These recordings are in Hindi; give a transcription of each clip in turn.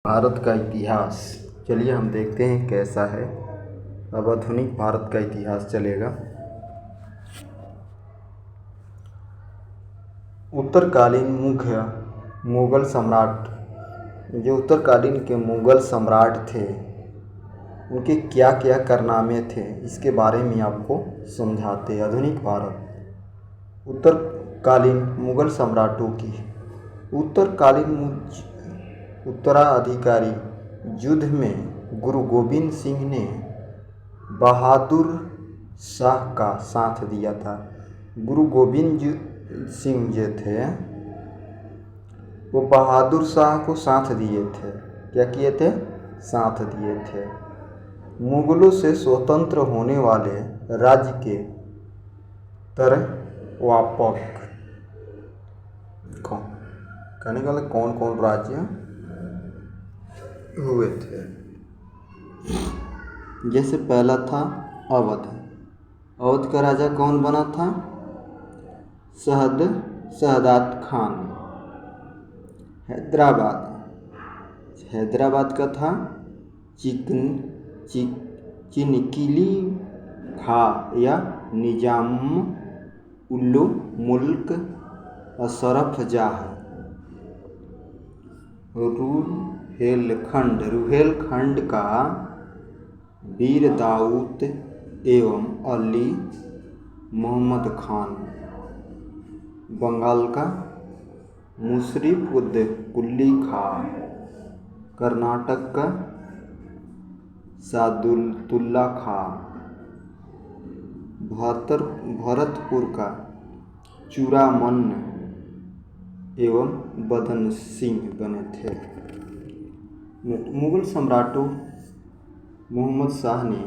भारत का इतिहास। चलिए हम देखते हैं कैसा है। अब आधुनिक भारत का इतिहास चलेगा। उत्तरकालीन मुख्य मुग़ल सम्राट, जो उत्तरकालीन के मुग़ल सम्राट थे उनके क्या क्या कारनामे थे, इसके बारे में आपको समझाते हैं। आधुनिक भारत उत्तरकालीन मुग़ल सम्राटों की उत्तराधिकारी युद्ध में गुरु गोबिंद सिंह ने बहादुर शाह का साथ दिया था। गुरु गोबिंद सिंह जो थे वो बहादुर शाह को साथ दिए थे। क्या किए थे? साथ दिए थे। मुगलों से स्वतंत्र होने वाले राज्य के तरह व्यापक कहने वाले कौन कौन राज्य हुए थे। जैसे पहला था अवध। अवध का राजा कौन बना था? शहदाद खान। हैदराबाद का था चिनकिली खा या निजाम उल मुल्क अशरफ जाह। रुहेलखंड का वीर दाऊद एवं अली मोहम्मद खान। बंगाल का मुशर्रफ उद कुली खां। कर्नाटक का सादुल्ला खां। भरतपुर का चूड़ामन एवं बदन सिंह बने थे। मुगल सम्राटों मोहम्मद शाह ने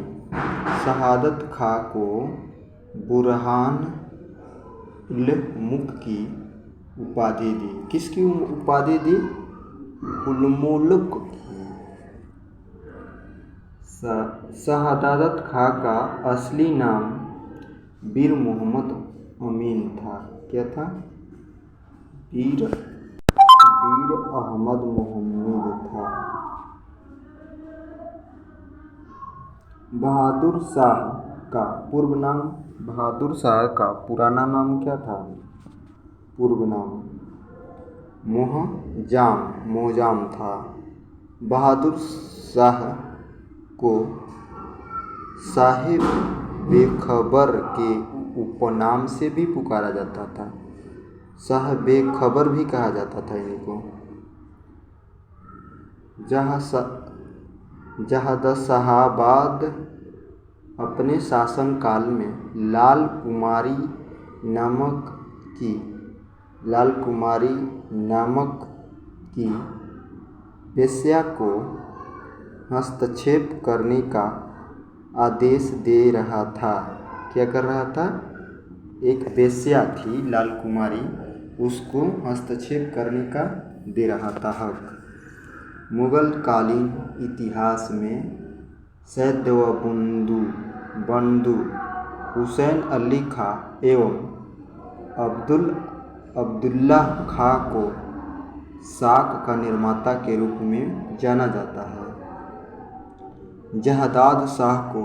शहादत खां को बुरहान उल मुल्क की उपाधि दी। किसकी उपाधि दी? उल मुल्क की। शहादत खां का असली नाम वीर मोहम्मद अमीन था। क्या था? वीर अहमद मोहम्मद था। बहादुर शाह का पूर्व नाम, बहादुर शाह का पुराना नाम क्या था? पूर्व नाम मोहजाम था। बहादुर शाह को साहिब बेखबर के उपनाम से भी पुकारा जाता था। शाह बेखबर भी कहा जाता था इनको। जहादशाहबाद अपने शासनकाल में लाल कुमारी नामक की वेश्या को हस्तक्षेप करने का आदेश दे रहा था। क्या कर रहा था? एक वेश्या थी लाल कुमारी, उसको हस्तक्षेप करने का दे रहा था हक। मुगल कालीन इतिहास में सैयद बंधु हुसैन अली खां एवं अब्दुल्ला खां को साक का निर्माता के रूप में जाना जाता है। जहादाद शाह को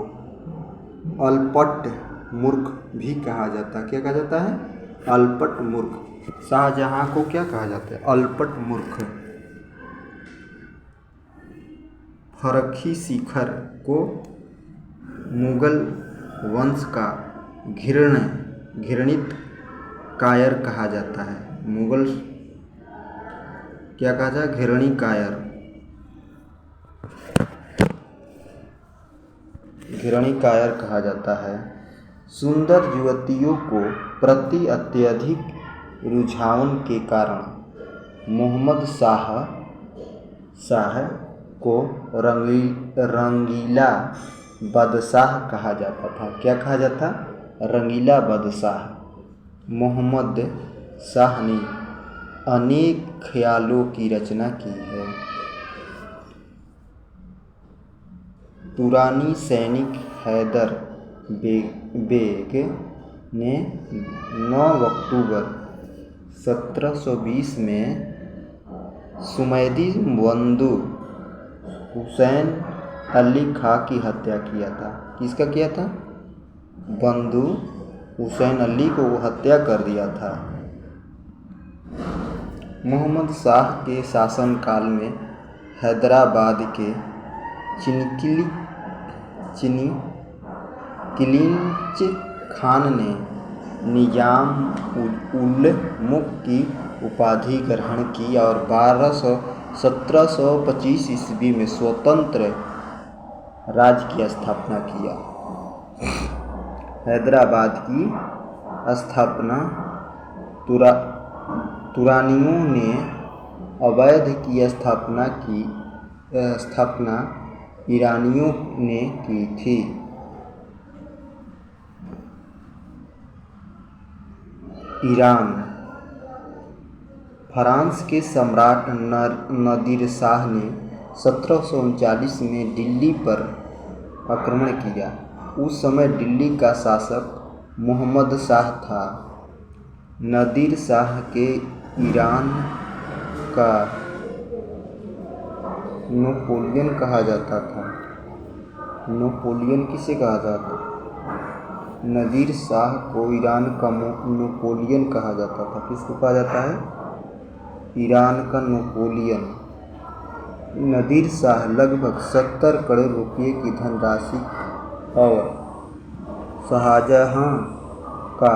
अलपट मूर्ख भी कहा जाता है। क्या कहा जाता है? अलपट मूर्ख। शाहजहां को क्या कहा जाता है? अलपट मूर्ख। फर्रुखी शिखर को मुगल वंश का घृणित कायर कहा जाता है। मुगल क्या कहा जाए? घृणित कायर कहा जाता है। सुंदर युवतियों को प्रति अत्यधिक रुझान के कारण मोहम्मद शाह को रंगीला बादशाह कहा जाता था। क्या कहा जाता? रंगीला बादशाह। मोहम्मद शाह ने अनेक ख्यालों की रचना की है। तुरानी सैनिक हैदर बेग ने 9 अक्टूबर 1720 में सुमैदी बंधु हुसैन अली खां की हत्या किया था। किसका किया था? बंधु हुसैन अली को वो हत्या कर दिया था। मोहम्मद शाह के शासनकाल में हैदराबाद के किलिंच खान ने निजाम उल मुल्क की उपाधि ग्रहण की और 1725 ईस्वी में स्वतंत्र राज्य की स्थापना किया। हैदराबाद की स्थापना तुरानियों ने अवैध की स्थापना ईरानियों ने की थी। ईरान फ्रांस के सम्राट नादिर शाह ने 1739 में दिल्ली पर आक्रमण किया। उस समय दिल्ली का शासक मोहम्मद शाह था। नादिर शाह के ईरान का नेपोलियन कहा जाता था। नेपोलियन किसे कहा जाता? नादिर शाह को ईरान का नेपोलियन कहा जाता था। किसको कहा जाता है? ईरान का नेपोलियन। नादिर शाह लगभग 70 करोड़ रुपये की धनराशि और शाहजहां का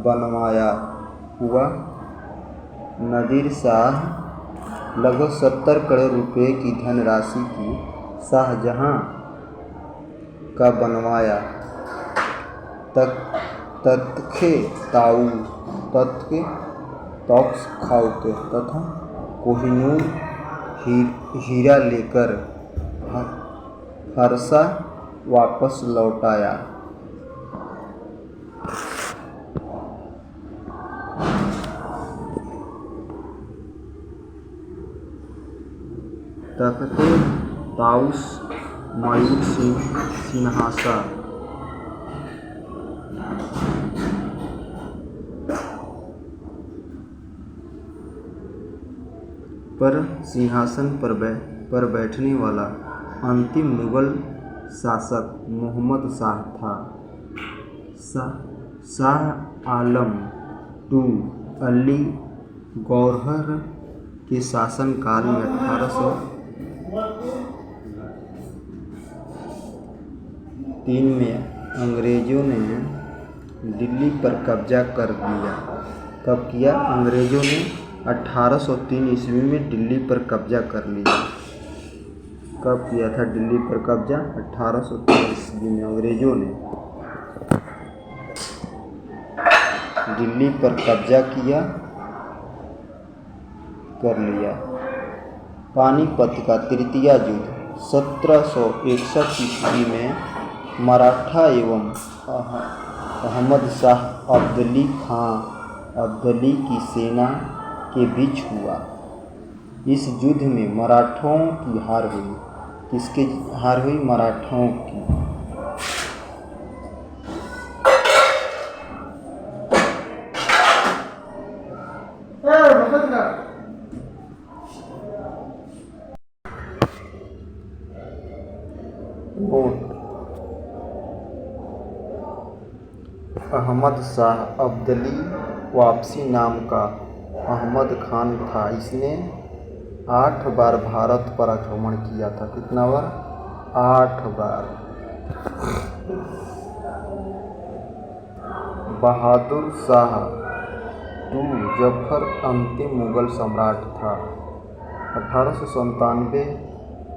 बनवाया हुआ। नादिर शाह लगभग 70 करोड़ रुपये की धनराशि की शाहजहां का बनवाया तख्ते तख्त खाउते तथा कोहिनूर हीरा लेकर फरसा वापस लौटाया। तख्ते ताउस मयूर सिंहासन पर बैठने वाला अंतिम मुगल शासक मोहम्मद शाह था। शाह आलम अली गौहर के शासनकाल में 1803 में अंग्रेजों ने दिल्ली पर कब्जा कर लिया। कब किया? अंग्रेजों ने 1803 ईस्वी में दिल्ली पर कब्जा कर लिया। कब किया था दिल्ली पर कब्जा? 1803 ईस्वी में अंग्रेजों ने दिल्ली पर कब्जा कर लिया। पानीपत का तृतीय युद्ध 1761 ईस्वी में मराठा एवं अहमद शाह अब्दाली की सेना के बीच हुआ। इस युद्ध में मराठों की हार हुई। किसकी हार हुई? मराठों की। अहमद शाह अब्दाली वापसी नाम का अहमद खान था। इसने 8 बार भारत पर आक्रमण किया था। कितना बार? 8 बार। बहादुर शाह जफर अंतिम मुगल सम्राट था। 1897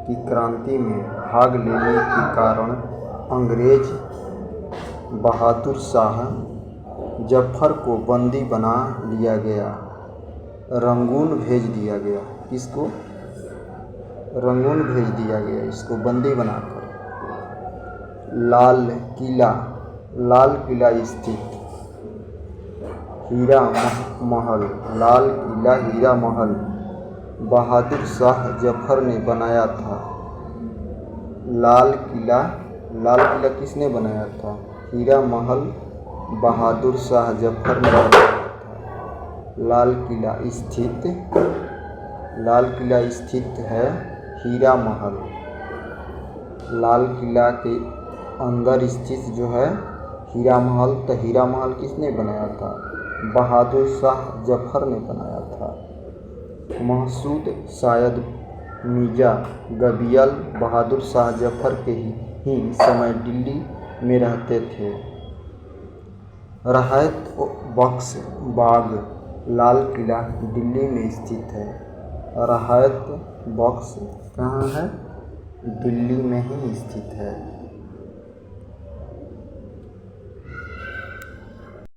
की क्रांति में भाग लेने के कारण अंग्रेज बहादुर शाह जफर को बंदी बना लिया गया। रंगून भेज दिया गया। किसको? रंगून भेज दिया गया इसको बंदी बनाकर। लाल किला स्थित हीरा महल बहादुर शाह जफर ने बनाया था। लाल किला किसने बनाया था? हीरा महल बहादुर शाह जफर ने बनाया था। लाल किला स्थित है हीरा महल। लाल किला के अंदर स्थित जो है हीरा महल, तो हीरा महल किसने बनाया था? बहादुर शाह जफर ने बनाया था। महसूद शायद मिर्जा गबियल बहादुर शाह जफर के ही समय दिल्ली में रहते थे। राहत बख्श बाग लाल किला दिल्ली में स्थित है। राहत बख्श कहाँ है? दिल्ली में ही स्थित है।